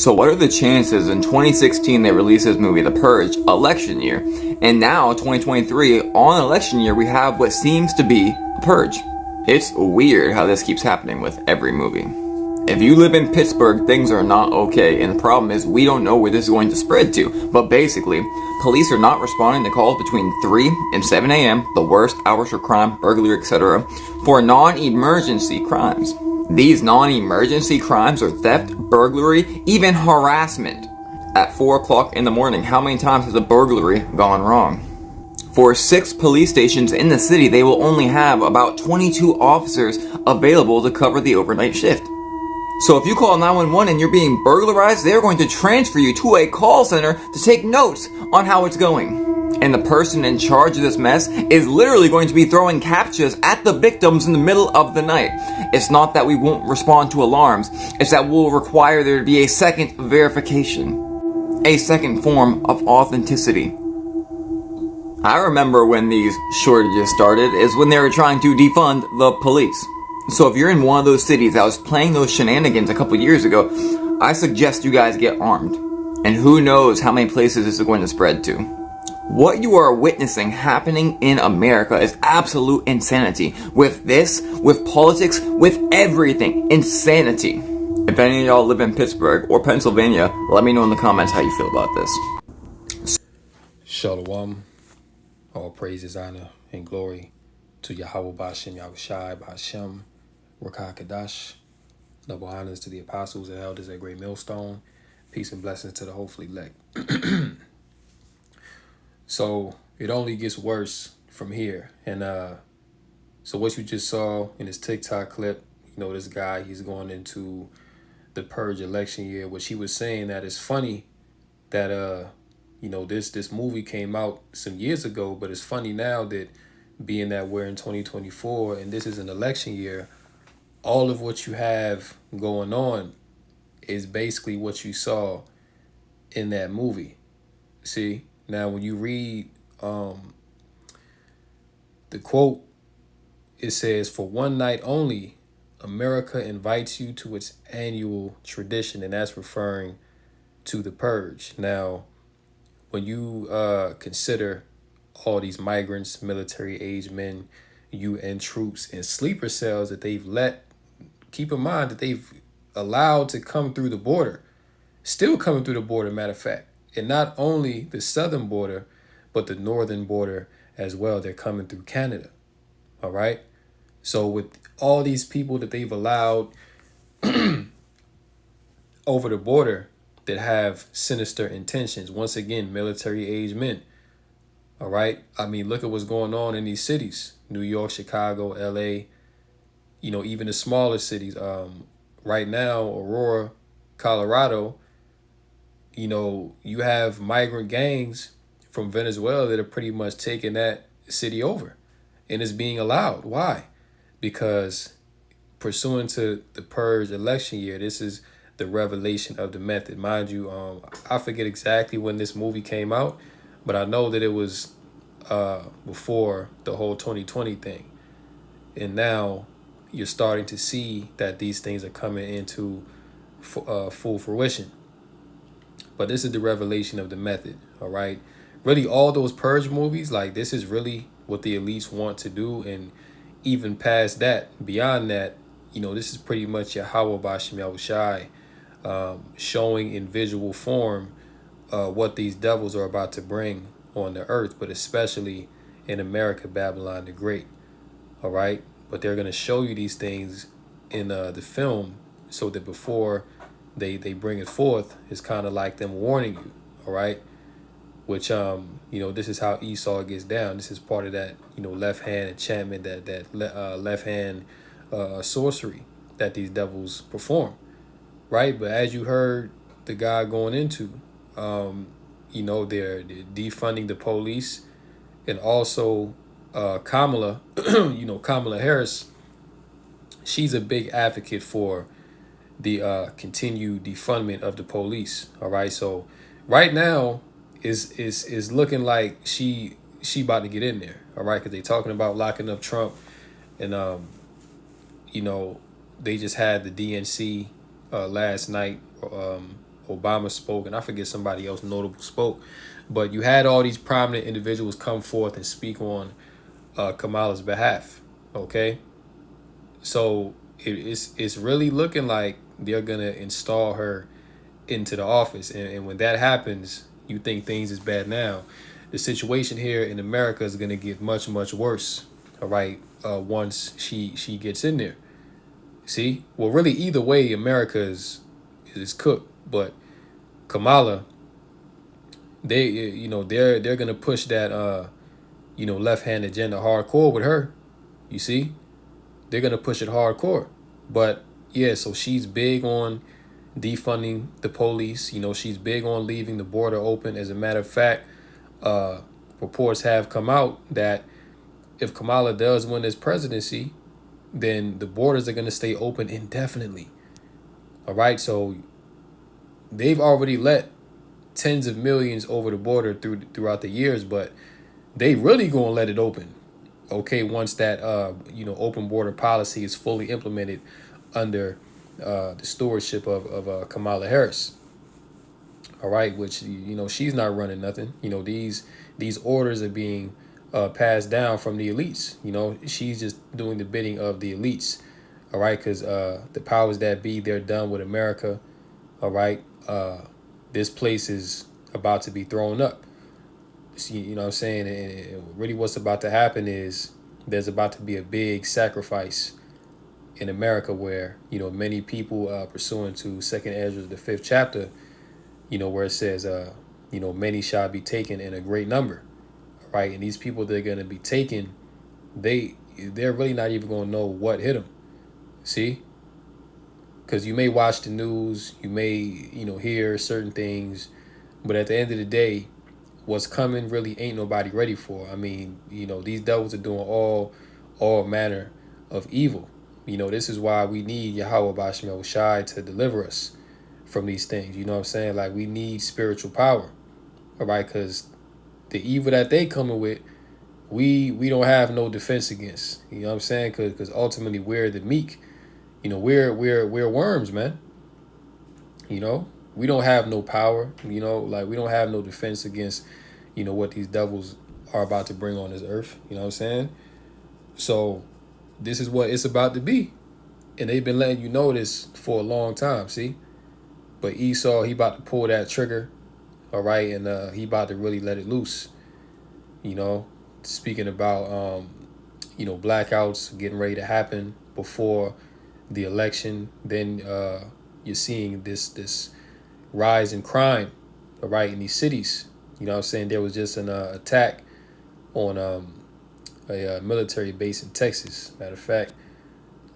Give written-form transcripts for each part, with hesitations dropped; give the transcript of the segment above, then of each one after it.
So what are the chances in 2016 they released this movie, The Purge, election year, and now 2023, on election year, we have what seems to be a purge? It's weird how this keeps happening with every movie. If you live in Pittsburgh, things are not okay, and the problem is we don't know where this is going to spread to. But basically, police are not responding to calls between 3 and 7 a.m., the worst hours for crime, burglary, etc., for non-emergency crimes. These non-emergency crimes are theft, burglary, even harassment. At 4 o'clock in the morning, how many times has a burglary gone wrong? For 6 police stations in the city, they will only have about 22 officers available to cover the overnight shift. So if you call 911 and you're being burglarized, they're going to transfer you to a call center to take notes on how it's going. And the person in charge of this mess is literally going to be throwing CAPTCHAs at the victims in the middle of the night. It's not that we won't respond to alarms, it's that we'll require there to be a second verification, a second form of authenticity. I remember when these shortages started is when they were trying to defund the police. So if you're in one of those cities that was playing those shenanigans a couple years ago, I suggest you guys get armed. And who knows how many places this is going to spread to. What you are witnessing happening in America is absolute insanity. With this, with politics, with everything. Insanity. If any of y'all live in Pittsburgh or Pennsylvania, let me know in the comments how you feel about this. Shalom. All praises, honor, and glory to Yahweh Ba'Shem, Yahushai, Ba'Shem, Rakah Kadash. Double honors to the apostles and elders at Great Millstone. Peace and blessings to the hopefully elect. So it only gets worse from here. And so what you just saw in this TikTok clip, this guy, he's going into the Purge election year, which he was saying that it's funny that, this movie came out some years ago, but it's funny now that being that we're in 2024 and this is an election year, all of what you have going on is basically what you saw in that movie. See? Now, when you read the quote, it says, "For one night only, America invites you to its annual tradition," and that's referring to the Purge. Now, when you consider all these migrants, military-age men, UN troops, and sleeper cells that they've keep in mind that they've allowed to come through the border, still coming through the border, matter of fact. And not only the southern border, but the northern border as well. They're coming through Canada. All right. So with all these people that they've allowed over the border that have sinister intentions, once again, military age men. All right. I mean, look at what's going on in these cities, New York, Chicago, LA, even the smaller cities. Right now, Aurora, Colorado, you have migrant gangs from Venezuela that are pretty much taking that city over. And it's being allowed. Why? Because pursuant to the Purge election year, this is the revelation of the method. Mind you, I forget exactly when this movie came out, but I know that it was before the whole 2020 thing. And now you're starting to see that these things are coming into full fruition. But this is the revelation of the method, all right? Really, all those Purge movies, like, this is really what the elites want to do. And even past that, beyond that, this is pretty much Yahweh Ba'Shem Yahushai showing in visual form what these devils are about to bring on the earth, but especially in America, Babylon the Great, all right? But they're going to show you these things in the film so that before they bring it forth, it's kind of like them warning you, all right? Which, this is how Esau gets down. This is part of that, left hand enchantment, that left hand sorcery that these devils perform, right? But as you heard the guy going into, they're defunding the police, and also Kamala, Kamala Harris, she's a big advocate for the continued defundment of the police. All right, so right now is looking like she about to get in there. All right, because they talking about locking up Trump, and they just had the DNC last night Obama spoke, and I forget somebody else notable spoke. But you had all these prominent individuals come forth and speak on Kamala's behalf. Okay, so it's really looking like they're gonna install her into the office, and when that happens, you think things is bad now. The situation here in America is gonna get much worse. All right, once she gets in there. See, well, really, either way, America is cooked. But Kamala, they're gonna push that left hand agenda hardcore with her. You see, they're gonna push it hardcore. But yeah, so she's big on defunding the police. She's big on leaving the border open. As a matter of fact, reports have come out that if Kamala does win this presidency, then the borders are going to stay open indefinitely. All right, so they've already let tens of millions over the border throughout the years, but they really going to let it open. Okay, once that open border policy is fully implemented under the stewardship of Kamala Harris. All right, which she's not running nothing. These orders are being passed down from the elites. She's just doing the bidding of the elites. All right, because the powers that be, they're done with America. All right, this place is about to be thrown up. See, you know what I'm saying? And really what's about to happen is there's about to be a big sacrifice in America where, many people pursuant to 2nd Ezra, the 5th chapter, where it says, many shall be taken in a great number. Right? And these people that are going to be taken, they're really not even going to know what hit them. See? Because you may watch the news, you may, hear certain things, but at the end of the day, what's coming really ain't nobody ready for. I mean, these devils are doing all manner of evil. This is why we need Yahweh Bashmel Shai to deliver us from these things. You know what I'm saying? Like, we need spiritual power. All right? Because the evil that they coming with, we don't have no defense against. You know what I'm saying? Because ultimately we're the meek. We're worms, man. We don't have no power. We don't have no defense against, what these devils are about to bring on this earth. You know what I'm saying? So this is what it's about to be. And they've been letting you know this for a long time, see? But Esau, he about to pull that trigger, all right? And he about to really let it loose. Speaking about, blackouts getting ready to happen before the election. Then you're seeing this rise in crime, all right, in these cities. You know what I'm saying? There was just an attack on a military base in Texas. Matter of fact,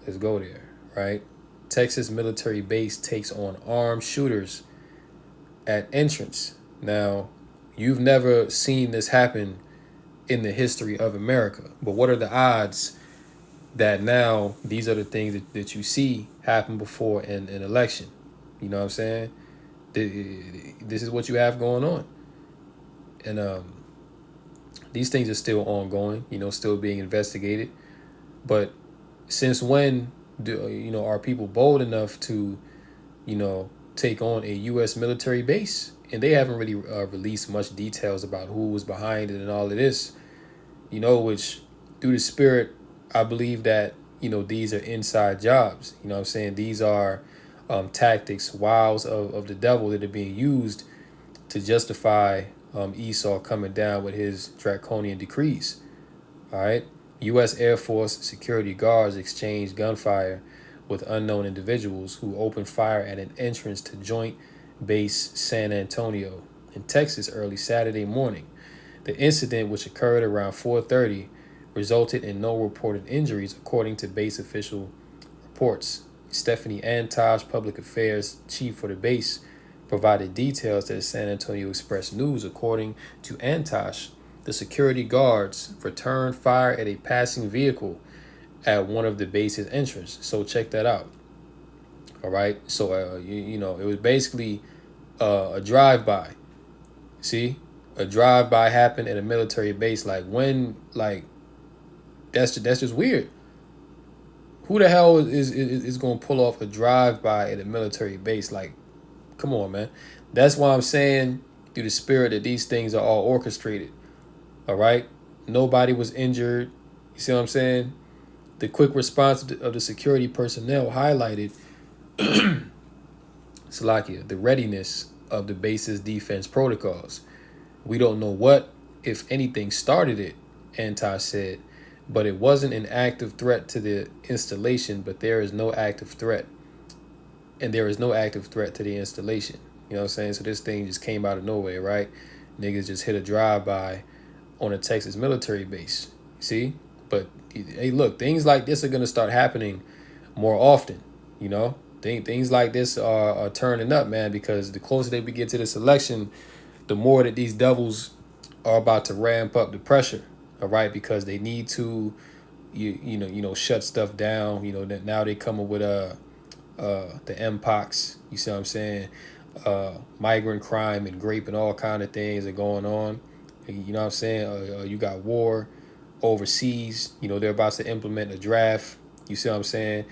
let's go there, right? Texas military base takes on armed shooters at entrance. Now, you've never seen this happen in the history of America. But what are the odds that now these are the things that you see happen before an election? You know what I'm saying? This is what you have going on. And these things are still ongoing, still being investigated. But since when are people bold enough to, take on a U.S. military base? And they haven't really released much details about who was behind it and all of this, which through the spirit, I believe that, these are inside jobs. You know what I'm saying? These are tactics, wiles of the devil that are being used to justify Esau coming down with his draconian decrees. All right. U.S. Air Force security guards exchanged gunfire with unknown individuals who opened fire at an entrance to Joint Base San Antonio in Texas early Saturday morning. The incident, which occurred around 4:30, resulted in no reported injuries, according to base official reports. Stephanie Antosh, public affairs chief for the base, provided details to the San Antonio Express News. According to Antosh, the security guards returned fire at a passing vehicle at one of the base's entrance. So check that out. All right. So, it was basically a drive-by. See? A drive-by happened at a military base. That's just weird. Who the hell is going to pull off a drive-by at a military base? Like, Come on, man. That's why I'm saying through the spirit that these things are all orchestrated. All right. Nobody was injured. You see what I'm saying? The quick response of the security personnel highlighted Slovakia, the readiness of the base's defense protocols. We don't know what, if anything, started it, Anti said, but it wasn't an active threat to the installation, but there is no active threat. And there is no active threat to the installation. You know what I'm saying? So this thing just came out of nowhere, right? Niggas just hit a drive-by on a Texas military base. See? But hey, look, things like this are gonna start happening more often. You know, things like this are turning up, man. Because the closer that we get to this election, the more that these devils are about to ramp up the pressure. All right, because they need to, shut stuff down. You know that now they coming with the MPOX. You see what I'm saying? Migrant crime and grape and all kind of things are going on. You know what I'm saying? You got war overseas. You know, they're about to implement a draft. You see what I'm saying?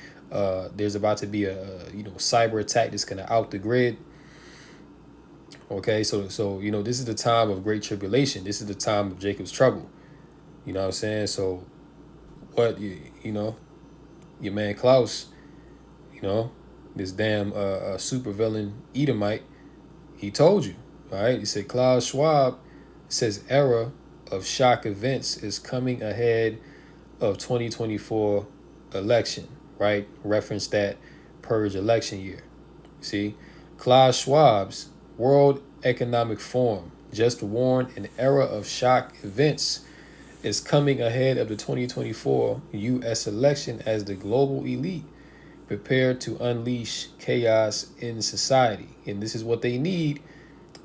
There's about to be a cyber attack that's gonna out the grid. Okay, so this is the time of great tribulation. This is the time of Jacob's trouble. You know what I'm saying? So what your man Klaus, this damn supervillain Edomite, he told you, all right? He said Klaus Schwab says era of shock events is coming ahead of 2024 election, right? Reference that Purge election year. See, Klaus Schwab's World Economic Forum just warned an era of shock events is coming ahead of the 2024 U.S. election as the global elite prepare to unleash chaos in society. And this is what they need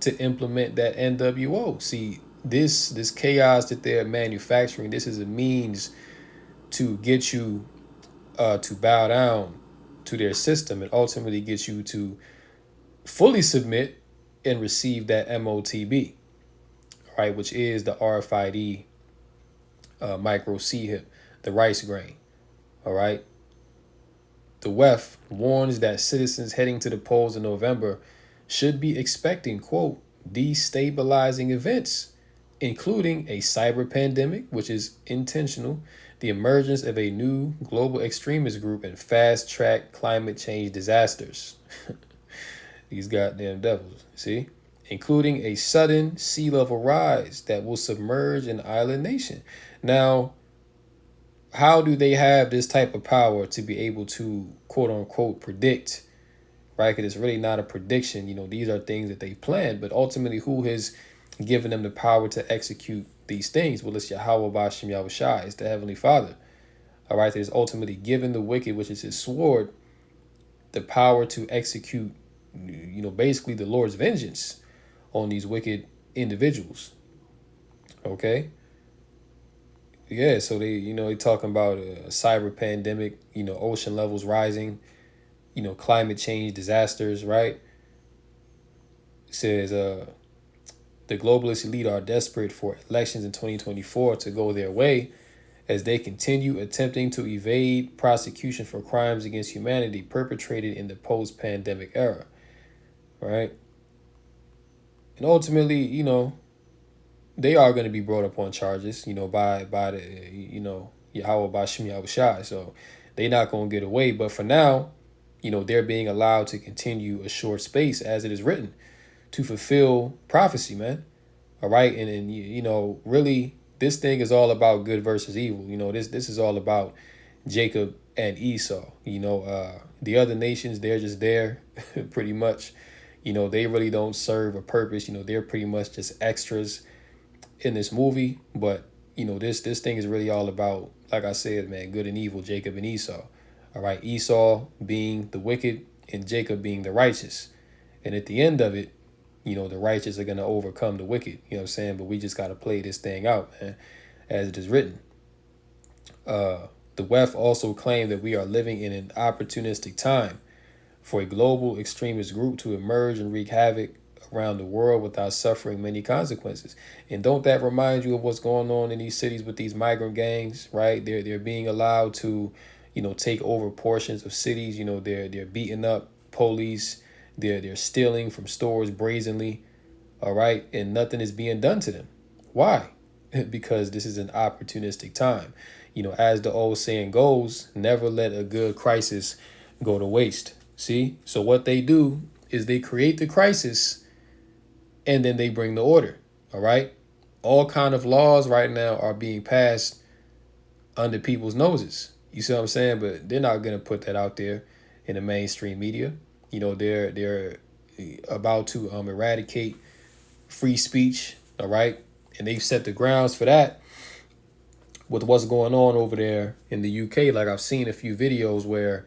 to implement that NWO. See, this chaos that they're manufacturing, this is a means to get you to bow down to their system and ultimately get you to fully submit and receive that MOTB, right, which is the RFID micro C hip, the rice grain, all right? The WEF warns that citizens heading to the polls in November should be expecting, quote, destabilizing events, including a cyber pandemic, which is intentional, the emergence of a new global extremist group, and fast-track climate change disasters. These goddamn devils, see? Including a sudden sea level rise that will submerge an island nation. Now, how do they have this type of power to be able to, quote unquote, predict, right? Because it's really not a prediction. These are things that they planned, but ultimately who has given them the power to execute these things? Well, it's Yahweh Bashem Yahushai, it's the Heavenly Father. All right, that is ultimately given the wicked, which is his sword, the power to execute, basically the Lord's vengeance on these wicked individuals. Okay? Yeah, so they talking about a cyber pandemic, ocean levels rising, climate change disasters, right? It says the globalist elite are desperate for elections in 2024 to go their way as they continue attempting to evade prosecution for crimes against humanity perpetrated in the post-pandemic era, right? And ultimately, they are going to be brought up on charges, by the, Yahweh Bashem Yahushai. So they're not going to get away. But for now, they're being allowed to continue a short space as it is written to fulfill prophecy, man. All right. And really, this thing is all about good versus evil. This is all about Jacob and Esau. The other nations, they're just there pretty much. They really don't serve a purpose. They're pretty much just extras in this movie. But this thing is really all about, like I said, man, good and evil, Jacob and Esau. All right, Esau being the wicked and Jacob being the righteous. And at the end of it, the righteous are going to overcome the wicked. You know what I'm saying? But we just got to play this thing out, man, as it is written. The WEF also claimed that we are living in an opportunistic time for a global extremist group to emerge and wreak havoc around the world without suffering many consequences. And don't that remind you of what's going on in these cities with these migrant gangs, right? They're being allowed to, take over portions of cities. They're beating up police. They're stealing from stores brazenly, all right, and nothing is being done to them. Why? Because this is an opportunistic time. As the old saying goes, never let a good crisis go to waste. See? So what they do is they create the crisis and then they bring the order. All right? All kind of laws right now are being passed under people's noses. You see what I'm saying? But they're not gonna put that out there in the mainstream media. They're about to eradicate free speech. All right, and they've set the grounds for that with what's going on over there in the UK. Like I've seen a few videos where,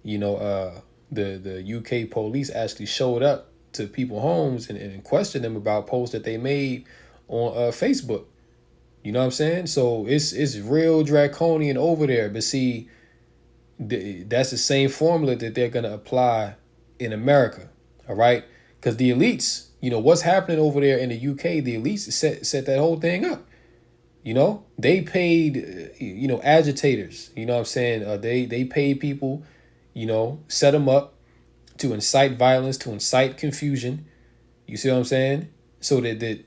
the UK police actually showed up to people's homes and questioned them about posts that they made on Facebook. You know what I'm saying? So it's real draconian over there. But see, that's the same formula that they're gonna apply in America. All right, because the elites, what's happening over there in the UK, the elites set that whole thing up. They paid, agitators. You know what I'm saying? They paid people, set them up to incite violence, to incite confusion. You see what I'm saying? So that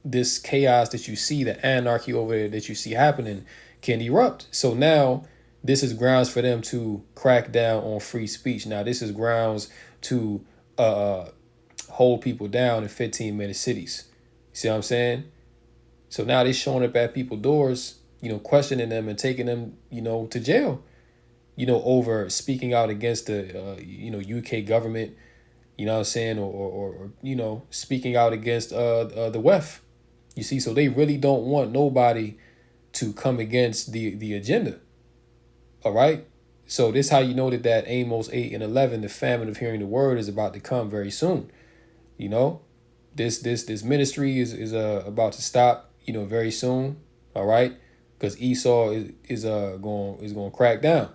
this chaos that you see, the anarchy over there that you see happening, can erupt. So now this is grounds for them to crack down on free speech. Now this is grounds to hold people down in 15-minute cities. You see what I'm saying? So now they're showing up at people's doors, questioning them and taking them, to jail, over speaking out against the, UK government, you know what I'm saying, or speaking out against the WEF. You see, so they really don't want nobody to come against the agenda. All right. So this how you know that Amos 8 and 11, the famine of hearing the word, is about to come very soon. This ministry is about to stop, very soon. All right, because Esau is going to crack down.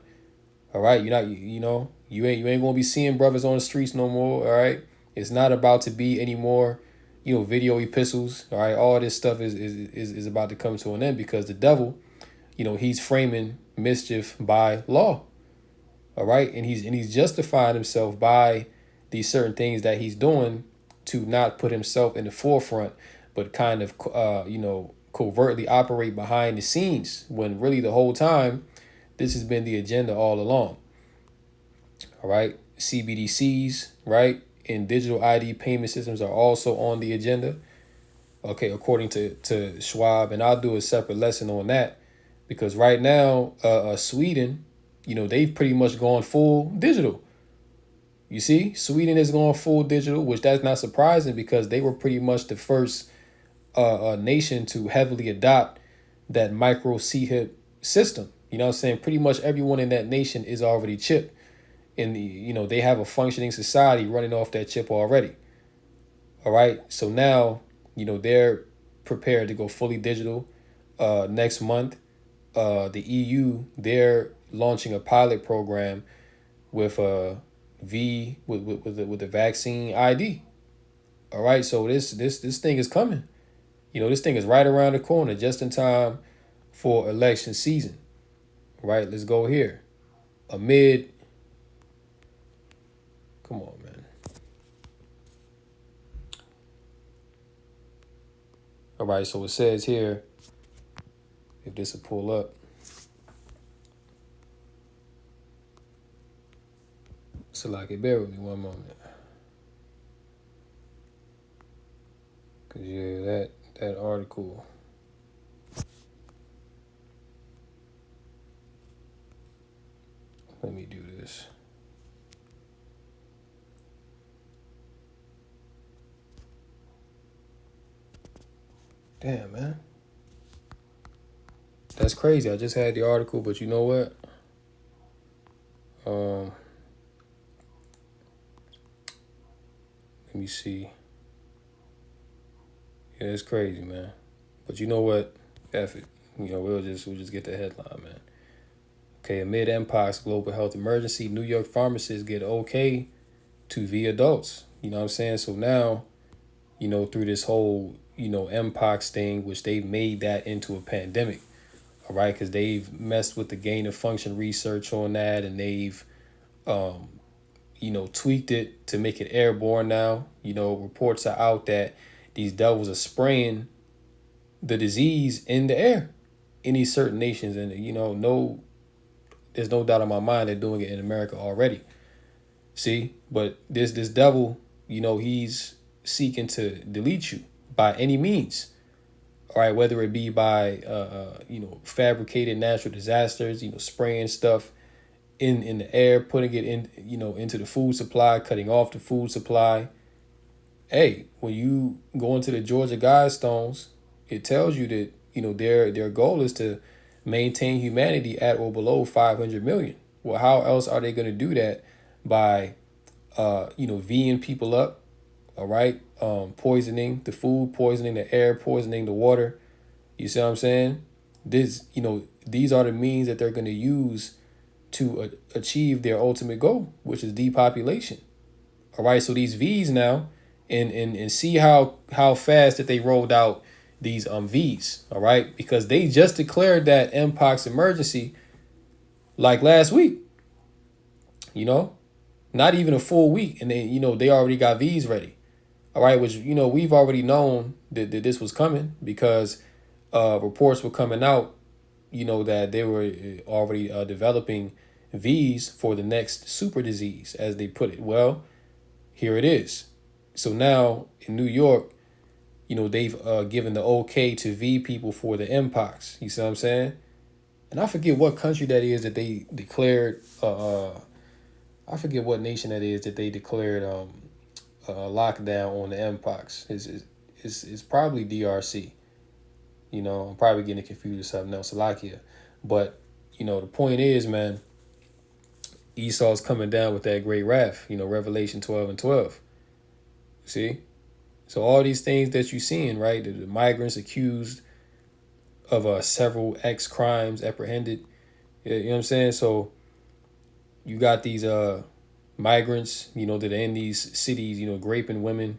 All right, you ain't gonna be seeing brothers on the streets no more. All right, it's not about to be any more, video epistles. All right, all this stuff is about to come to an end because the devil, he's framing mischief by law. All right, and he's justifying himself by these certain things that he's doing to not put himself in the forefront, but kind of covertly operate behind the scenes when really the whole time this has been the agenda all along. All right, CBDCs, right, and digital ID payment systems are also on the agenda. Okay, according to Schwab, and I'll do a separate lesson on that because right now, Sweden, they've pretty much gone full digital. You see, Sweden is going full digital, which that's not surprising because they were pretty much the first nation to heavily adopt that micro C-HIP system. You know what I'm saying? Pretty much everyone in that nation is already chipped. And, they have a functioning society running off that chip already. All right. So now, they're prepared to go fully digital next month. The EU, they're launching a pilot program with the vaccine ID. All right. So this thing is coming. This thing is right around the corner, just in time for election season. Right, let's go here. Come on, man. All right, so it says here, if this will pull up. So like, bear with me one moment. Cause yeah, that article. Let me do this. Damn, man. That's crazy. I just had the article, but you know what? Let me see. Yeah, it's crazy, man. But you know what? F it. We'll just get the headline, man. Okay, amid Mpox global health emergency, New York pharmacists get okay to via adults. You know what I'm saying? So now, through this whole, Mpox thing, which they've made that into a pandemic. All right, because they've messed with the gain of function research on that, and they've, tweaked it to make it airborne now. Reports are out that these devils are spraying the disease in the air in these certain nations. And, no, there's no doubt in my mind they're doing it in America already. See, but this devil, he's seeking to delete you by any means. All right, whether it be by fabricated natural disasters, spraying stuff in the air, putting it in into the food supply, cutting off the food supply. Hey, when you go into the Georgia Guidestones, it tells you that their goal is to maintain humanity at or below 500 million. Well, how else are they going to do that? By V'ing people up, all right, poisoning the food, poisoning the air, poisoning the water. You see what I'm saying? These are the means that they're going to use to achieve their ultimate goal, which is depopulation. All right, so these V's now, and see how fast that they rolled out these V's. All right, because they just declared that Mpox emergency like last week. Not even a full week, and they already got V's ready. All right, which we've already known that this was coming because reports were coming out, that they were already developing V's for the next super disease, as they put it. Well, here it is. So now in New York, they've given the okay to V people for the Mpox. You see what I'm saying? And I forget what country that is that they declared. I forget what nation that is that they declared a lockdown on the Mpox. It's probably DRC. I'm probably getting confused with something else, Slovakia. But the point is, man, Esau's coming down with that great wrath. Revelation 12:12. See, so all these things that you're seeing, right? The migrants accused of several X crimes apprehended. You know what I'm saying? So you got these migrants, that are in these cities, raping women,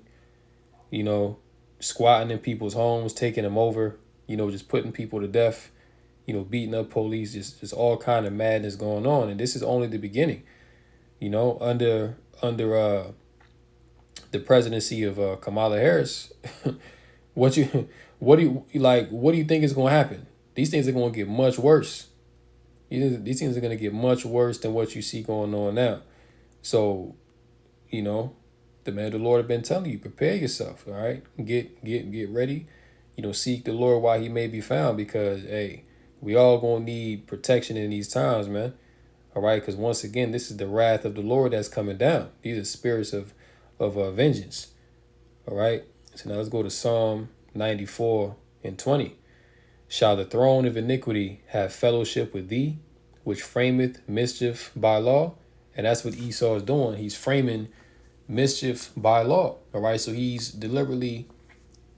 squatting in people's homes, taking them over, just putting people to death, beating up police, just all kind of madness going on. And this is only the beginning, under the presidency of Kamala Harris. what do you think is going to happen? These things are going to get much worse. These things are going to get much worse than what you see going on now. So, the man of the Lord have been telling you, prepare yourself, all right? Get ready. Seek the Lord while he may be found, because, hey, we all going to need protection in these times, man. All right? Because once again, this is the wrath of the Lord that's coming down. These are spirits of vengeance. All right? So now let's go to Psalm 94:20. Shall the throne of iniquity have fellowship with thee, which frameth mischief by law? And that's what Esau is doing. He's framing mischief by law. All right. So he's deliberately,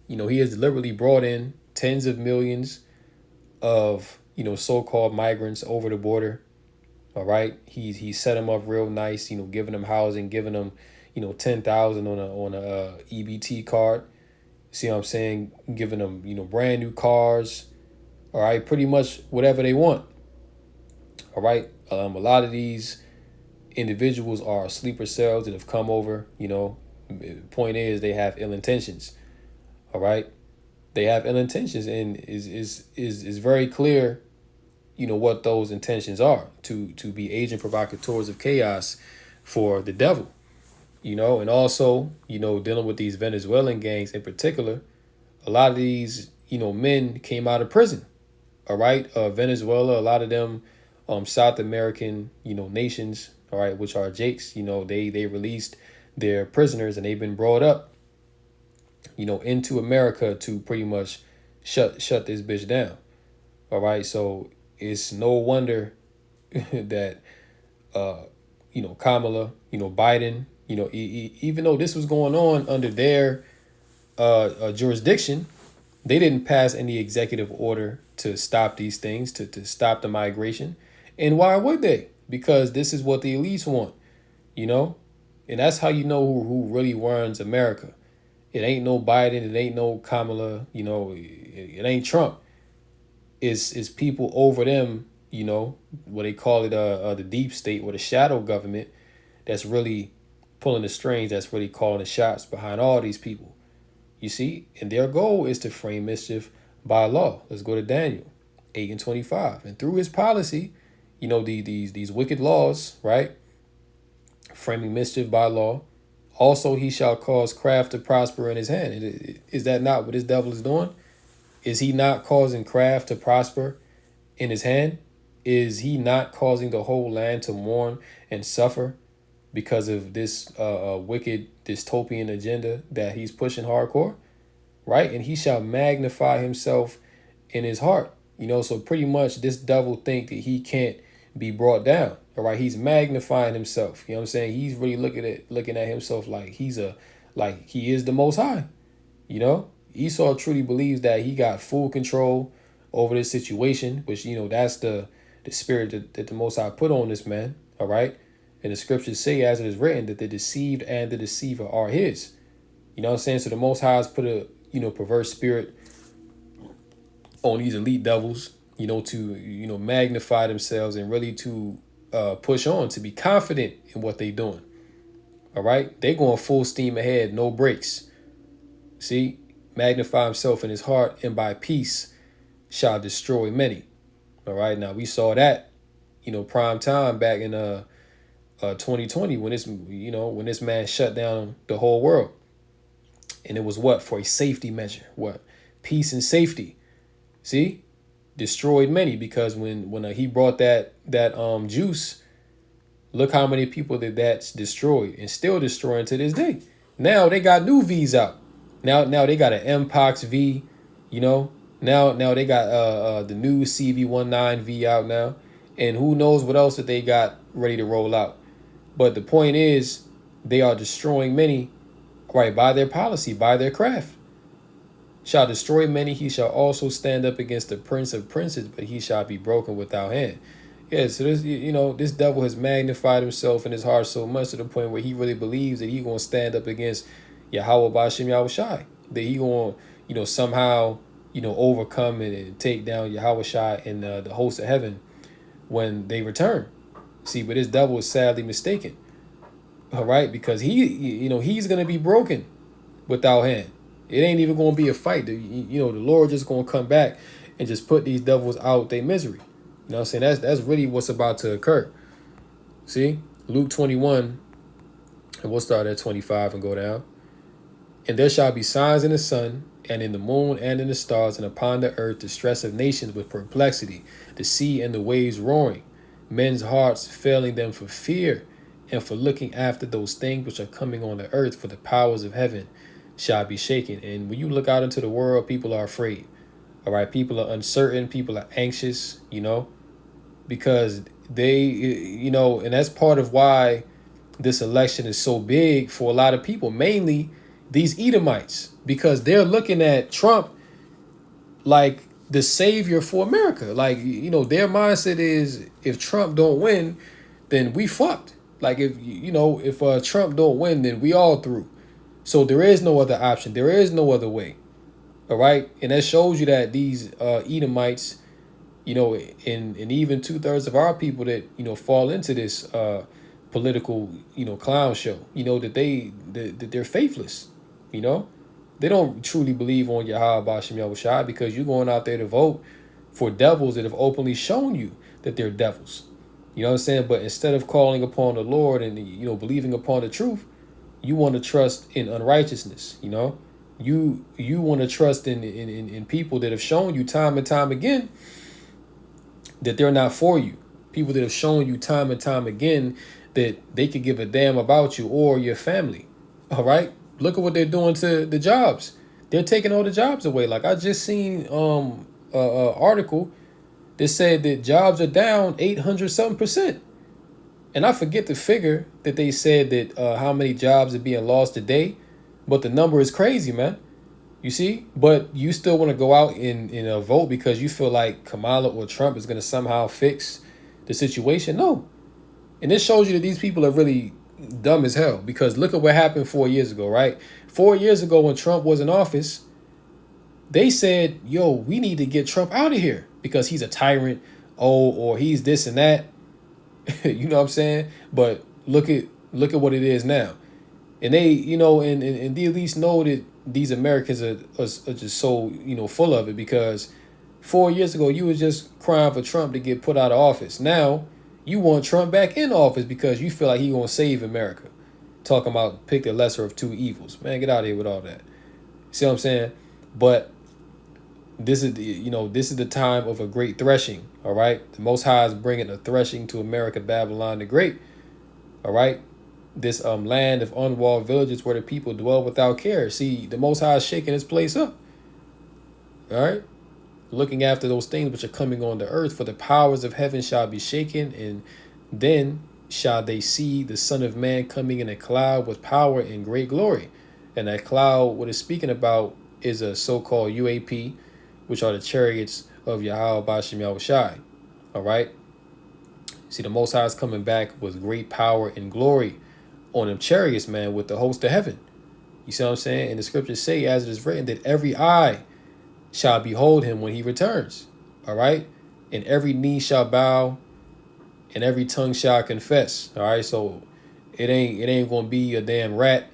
he has deliberately brought in tens of millions of, so-called migrants over the border. All right. He set them up real nice, giving them housing, giving them, 10,000 on a EBT card. See what I'm saying? Giving them, brand new cars. All right, pretty much whatever they want. All right, a lot of these individuals are sleeper cells that have come over. Point is they have ill intentions. All right, they have ill intentions, and is very clear. What those intentions are to be agent provocateurs of chaos for the devil. And also dealing with these Venezuelan gangs in particular. A lot of these men came out of prison. All right, Venezuela, a lot of them, South American, nations, all right, which are Jakes, they released their prisoners and they've been brought up, into America to pretty much shut this bitch down. All right, so it's no wonder that, Kamala, Biden, even though this was going on under their jurisdiction, they didn't pass any executive order to stop these things, to stop the migration. And why would they? Because this is what the elites want, And that's how you know who really runs America. It ain't no Biden. It ain't no Kamala. It ain't Trump. It's people over them, what they call it, the deep state or the shadow government that's really pulling the strings, that's really calling the shots behind all these people. You see? And their goal is to frame mischief by law. Let's go to Daniel 8 and 25. And through his policy, these wicked laws, right? Framing mischief by law. Also, he shall cause craft to prosper in his hand. Is that not what this devil is doing? Is he not causing craft to prosper in his hand? Is he not causing the whole land to mourn and suffer because of this wicked dystopian agenda that he's pushing hardcore? Right? And he shall magnify himself in his heart. So pretty much this devil think that he can't be brought down. All right, he's magnifying himself. You know what I'm saying? He's really looking at himself like he is the most high. Esau truly believes that he got full control over this situation, which that's the spirit that the Most High put on this man. All right, and the scriptures say, as it is written, that the deceived and the deceiver are his. You know what I'm saying? So the Most High has put a perverse spirit on these elite devils, to magnify themselves and really to push on, to be confident in what they're doing. All right, they going full steam ahead, no brakes. See, magnify himself in his heart, and by peace shall destroy many. All right, now we saw that, prime time back in 2020 when this man shut down the whole world, and it was what, for a safety measure, what, peace and safety. See, destroyed many, because when he brought that juice, look how many people that's destroyed, and still destroying to this day. Now they got new V's out. Now they got an Mpox V, Now they got the new CV19V out now, and who knows what else that they got ready to roll out. But the point is, they are destroying many, right, by their policy, by their craft. Shall destroy many, he shall also stand up against the prince of princes, but he shall be broken without hand. Yeah, so this devil has magnified himself in his heart so much to the point where he really believes that he's going to stand up against Yahweh Bashim Yahushai, that he going to somehow overcome and take down Yahushai and the host of heaven when they return. See, but this devil is sadly mistaken. All right, because he's going to be broken without hand. It ain't even going to be a fight. The Lord just going to come back and just put these devils out their misery. You know what I'm saying? That's really what's about to occur. See, Luke 21, and we'll start at 25 and go down. And there shall be signs in the sun, and in the moon, and in the stars, and upon the earth distress of nations with perplexity, the sea and the waves roaring, men's hearts failing them for fear, and for looking after those things which are coming on the earth, for the powers of heaven shall be shaken. And when you look out into the world, people are afraid. All right, people are uncertain, people are anxious, because they, and that's part of why this election is so big for a lot of people, mainly these Edomites, because they're looking at Trump like the savior for America. Like, their mindset is, if Trump don't win, then we fucked. Like, if Trump don't win, then we all through. So there is no other option. There is no other way. All right. And that shows you that these Edomites, and even 2/3 of our people that, fall into this political, clown show, that they're faithless. They don't truly believe on Yahweh Bashim Yahushai, because you're going out there to vote for devils that have openly shown you that they're devils. You know what I'm saying? But instead of calling upon the Lord and, believing upon the truth, you want to trust in unrighteousness. You want to trust in people that have shown you time and time again that they're not for you. People that have shown you time and time again that they could give a damn about you or your family. All right. Look at what they're doing to the jobs. They're taking all the jobs away. Like, I just seen a article that said that jobs are down 800-something%. And I forget the figure that they said that how many jobs are being lost a day, but the number is crazy, man. You see? But you still want to go out and vote because you feel like Kamala or Trump is going to somehow fix the situation? No. And this shows you that these people are really dumb as hell, because look at what happened 4 years ago, right? 4 years ago when Trump was in office, they said, yo, we need to get Trump out of here because he's a tyrant, or he's this and that. You know what I'm saying? But look at Look at what it is now. And they, and they at least know that these Americans are just so, full of it, because 4 years ago you was just crying for Trump to get put out of office. Now you want Trump back in office because you feel like he gonna save America. Talking about pick the lesser of two evils. Man, get out of here with all that. See what I'm saying? But this is the time of a great threshing. All right, the Most High is bringing a threshing to America, Babylon the Great. All right, this land of unwalled villages where the people dwell without care. See, the Most High is shaking this place up. All right, looking after those things which are coming on the earth, for the powers of heaven shall be shaken, and then shall they see the Son of Man coming in a cloud with power and great glory. And that cloud, what it's speaking about, is a so-called UAP, which are the chariots of Yahweh Bashem Yahushai. All right. See, the Most High is coming back with great power and glory on them chariots, man, with the host of heaven. You see what I'm saying? And the scriptures say, as it is written, that every eye shall behold him when he returns. All right. And every knee shall bow and every tongue shall confess. All right. So it ain't gonna be a damn rat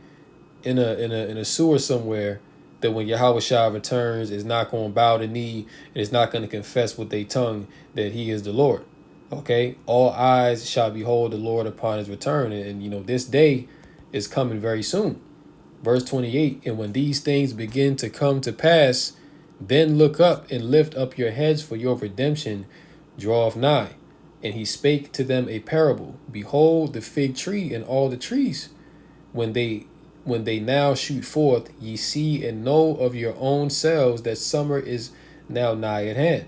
in a sewer somewhere that when Yahweh Shah returns is not going to bow the knee and is not going to confess with their tongue that he is the Lord. Okay, all eyes shall behold the Lord upon his return, and this day is coming very soon. Verse 28, and when these things begin to come to pass, then look up and lift up your heads, for your redemption draweth nigh. And he spake to them a parable. Behold, the fig tree and all the trees, when they now shoot forth, ye see and know of your own selves that summer is now nigh at hand.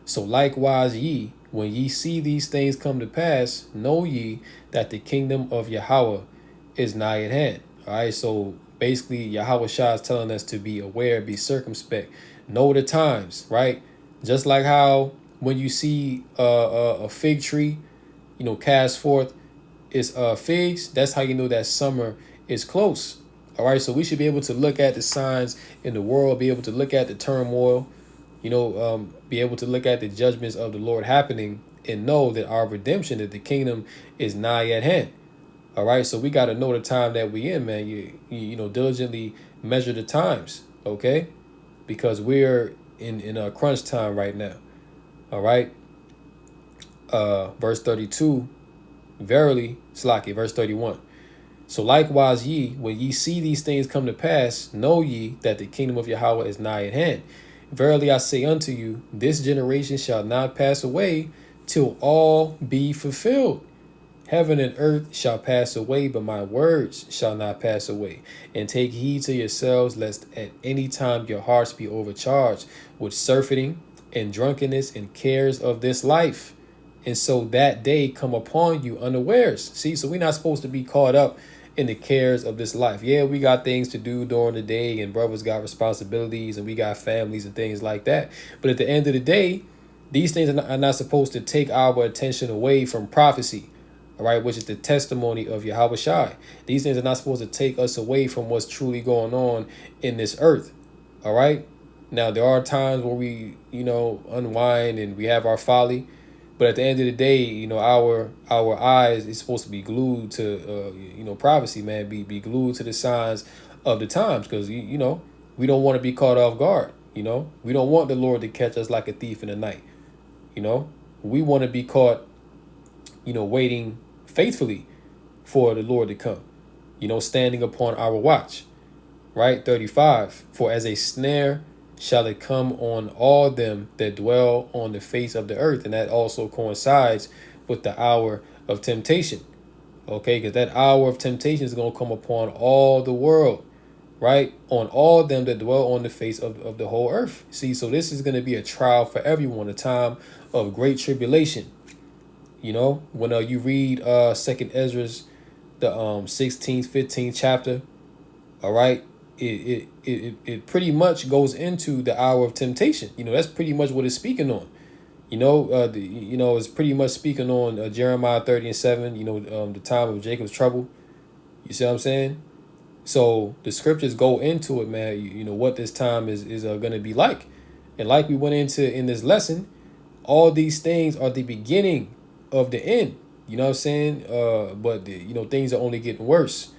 So likewise ye, when ye see these things come to pass, know ye that the kingdom of Yahweh is nigh at hand. All right, so basically Yahweh Shah is telling us to be aware, be circumspect, know the times, right? Just like how when you see a fig tree, cast forth its figs, that's how you know that summer is close. All right, so we should be able to look at the signs in the world, be able to look at the turmoil, be able to look at the judgments of the Lord happening, and know that our redemption, that the kingdom is nigh at hand. All right, so we got to know the time that we in, man. You diligently measure the times, okay? Because we're in a crunch time right now. All right. Verse 32, verily, Slaki, verse 31. So likewise ye, when ye see these things come to pass, know ye that the kingdom of Yahweh is nigh at hand. Verily I say unto you, this generation shall not pass away till all be fulfilled. Heaven and earth shall pass away, but my words shall not pass away. And take heed to yourselves, lest at any time your hearts be overcharged with surfeiting and drunkenness and cares of this life. And so that day come upon you unawares. See, so we're not supposed to be caught up in the cares of this life. Yeah, we got things to do during the day, and brothers got responsibilities, and we got families and things like that. But at the end of the day, these things are not supposed to take our attention away from prophecy, all right, which is the testimony of Yahweh Shai. These things are not supposed to take us away from what's truly going on in this earth, all right? Now, there are times where we, unwind and we have our folly. But at the end of the day, our eyes is supposed to be glued to, prophecy, man. Be glued to the signs of the times, because, we don't want to be caught off guard. We don't want the Lord to catch us like a thief in the night. We want to be caught, waiting faithfully for the Lord to come, standing upon our watch. Right? 35, for as a snare shall it come on all them that dwell on the face of the earth. And that also coincides with the hour of temptation. Okay, because that hour of temptation is going to come upon all the world, right? On all them that dwell on the face of the whole earth. See, so this is going to be a trial for everyone, a time of great tribulation. When you read 2nd Ezra's, the 16th, 15th chapter, all right, it pretty much goes into the hour of temptation. That's pretty much what it's speaking on. It's pretty much speaking on Jeremiah 30:7. The time of Jacob's trouble. You see what I'm saying? So the scriptures go into it, man. What this time is going to be like, and like we went into in this lesson, all these things are the beginning of the end. You know what I'm saying? But things are only getting worse.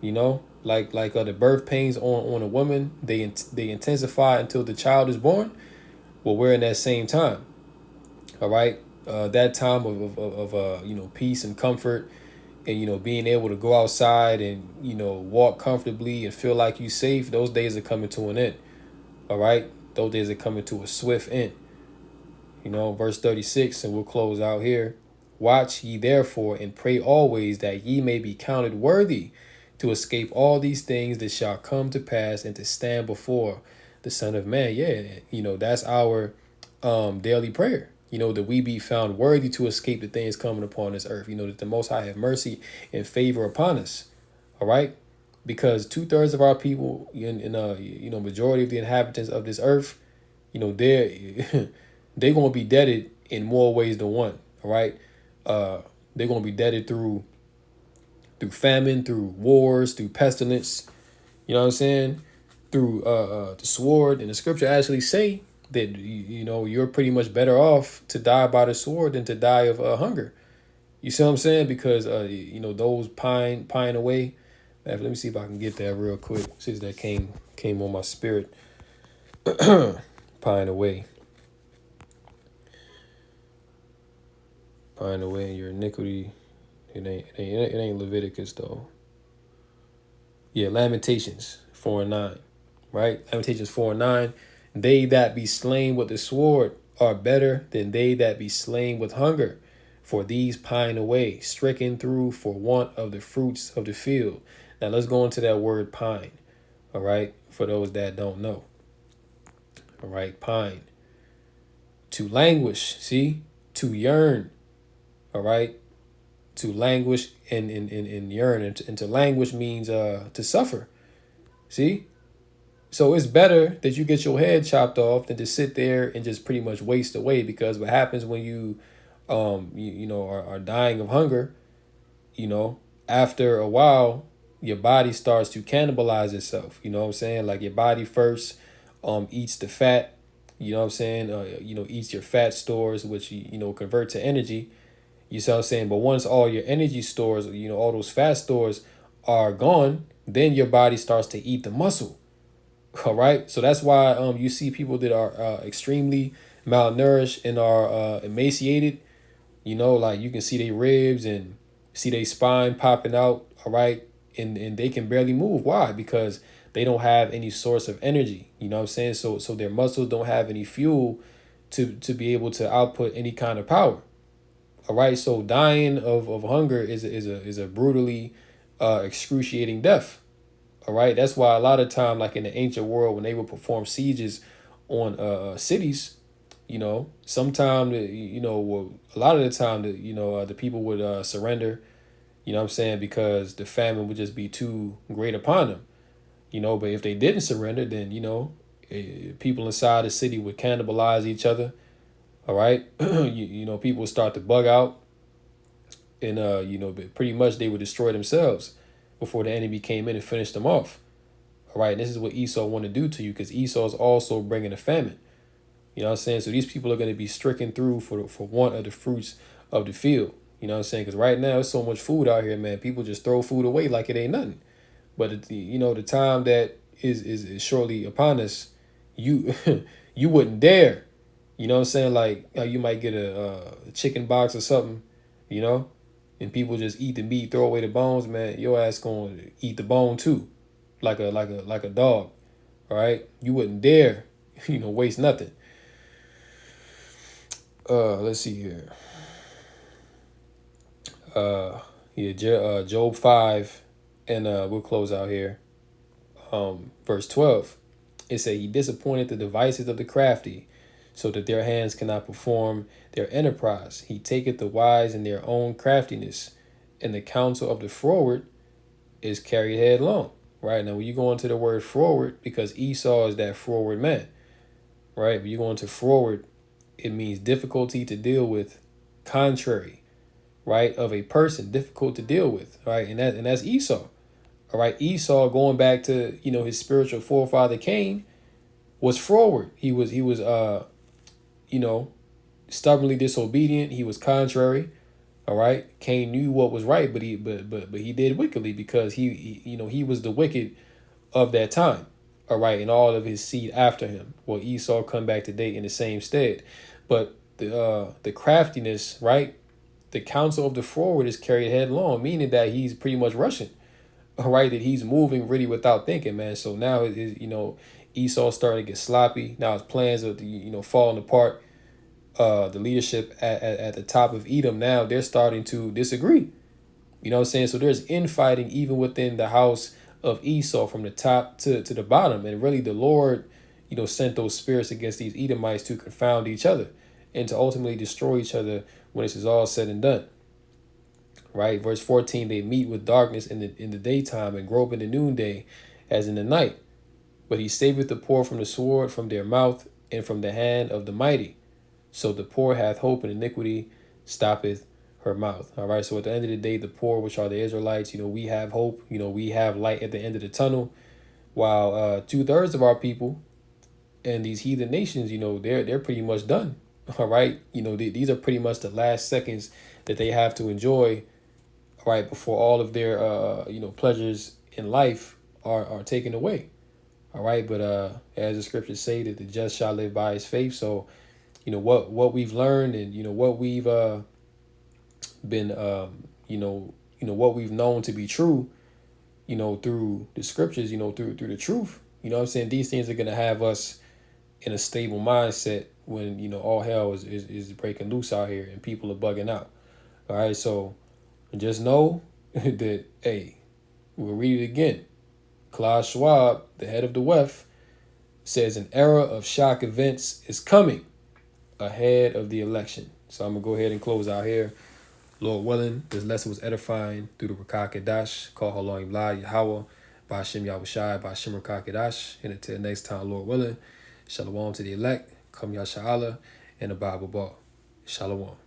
You know, like the birth pains on a woman, they intensify until the child is born. Well, we're in that same time. All right, that time of peace and comfort, and being able to go outside and walk comfortably and feel like you safe. Those days are coming to an end. All right, those days are coming to a swift end. Verse 36, and we'll close out here. Watch ye therefore and pray always that ye may be counted worthy to escape all these things that shall come to pass and to stand before the Son of Man. Yeah, that's our daily prayer. That we be found worthy to escape the things coming upon this earth. That the Most High have mercy and favor upon us. All right, because 2/3 of our people, majority of the inhabitants of this earth, they're they're gonna be deaded in more ways than one. All right, they're gonna be deaded through famine, through wars, through pestilence. You know what I'm saying? Through the sword, and the scripture actually say that you're pretty much better off to die by the sword than to die of hunger. You see what I'm saying? Because those pine away. Let me see if I can get that real quick. Since that came on my spirit. Pine away. Pine away in your iniquity. It ain't Leviticus though. Yeah, Lamentations 4:9. Right? Lamentations 4:9. They that be slain with the sword are better than they that be slain with hunger. For these pine away, stricken through for want of the fruits of the field. Now let's go into that word pine. All right, for those that don't know. All right, pine. To languish, see? To yearn. All right? To languish and yearn. And to languish means to suffer. See? So it's better that you get your head chopped off than to sit there and just pretty much waste away. Because what happens when you are dying of hunger, after a while, your body starts to cannibalize itself. You know what I'm saying? Like your body first eats the fat, you know what I'm saying? Eats your fat stores, which, convert to energy. You see what I'm saying? But once all your energy stores, all those fat stores are gone, then your body starts to eat the muscle. All right. So that's why you see people that are extremely malnourished and are emaciated. Like you can see their ribs and see their spine popping out. All right. And they can barely move. Why? Because they don't have any source of energy. You know what I'm saying? So their muscles don't have any fuel to be able to output any kind of power. All right. So dying of hunger is a brutally excruciating death. All right. That's why a lot of time, like in the ancient world, when they would perform sieges on cities, sometime, a lot of the time, the people would surrender, you know what I'm saying, because the famine would just be too great upon them, but if they didn't surrender, then, people inside the city would cannibalize each other. All right. People would start to bug out and, but pretty much they would destroy themselves before the enemy came in and finished them off. All right. And this is what Esau want to do to you, because Esau is also bringing a famine. You know what I'm saying? So these people are going to be stricken through for want of the fruits of the field. You know what I'm saying? Because right now there's so much food out here, man. People just throw food away like it ain't nothing. But the time that is shortly upon us, you you wouldn't dare. You know what I'm saying? Like you might get a chicken box or something, and people just eat the meat, throw away the bones, man. Your ass gonna eat the bone too, like a dog. All right, you wouldn't dare, waste nothing. Let's see here. Job 5, and we'll close out here. Verse 12. It said, he disappointed the devices of the crafty, so that their hands cannot perform their enterprise. He taketh the wise in their own craftiness, and the counsel of the froward is carried headlong. Right? Now, when you go into the word froward, because Esau is that froward man, right? When you go into froward, it means difficulty to deal with, contrary, right, of a person, difficult to deal with, right? And that's Esau. All right, Esau, going back to his spiritual forefather Cain, was froward. He was stubbornly disobedient. He was contrary. All right, Cain knew what was right, but he did wickedly because he was the wicked of that time. All right, and all of his seed after him. Well, Esau come back today in the same stead, but the craftiness, right? The counsel of the forward is carried headlong, meaning that he's pretty much rushing. All right, that he's moving really without thinking, man. So now Esau's starting to get sloppy. Now his plans are falling apart. The leadership at the top of Edom now, they're starting to disagree. You know what I'm saying? So there's infighting even within the house of Esau from the top to the bottom. And really the Lord, sent those spirits against these Edomites to confound each other and to ultimately destroy each other when this is all said and done. Right? Verse 14, they meet with darkness in the daytime and grope in the noonday as in the night. But he saveth the poor from the sword, from their mouth, and from the hand of the mighty. So the poor hath hope, and iniquity stoppeth her mouth. All right. So at the end of the day, the poor, which are the Israelites, we have hope. We have light at the end of the tunnel. While 2/3 of our people and these heathen nations, they're pretty much done. All right. These are pretty much the last seconds that they have to enjoy. Right before all of their pleasures in life are taken away. All right. But as the scriptures say, that the just shall live by his faith. So what we've learned, and what we've been what we've known to be true, through the scriptures, through the truth. What I'm saying? These things are gonna have us in a stable mindset when all hell is breaking loose out here and people are bugging out. All right, so just know that, hey, we'll read it again. Klaus Schwab, the head of the WEF, says an era of shock events is coming ahead of the election. So I'm going to go ahead and close out here. Lord willing, this lesson was edifying through the Rakah Kedash, call Halom Yahweh, Yahweh, Ba'ashem Yahushai, Ba'ashem Rakah Kedash. And until next time, Lord willing, Shalom to the elect, Kam Yasha'Allah, and the Bible Ball. Shalom.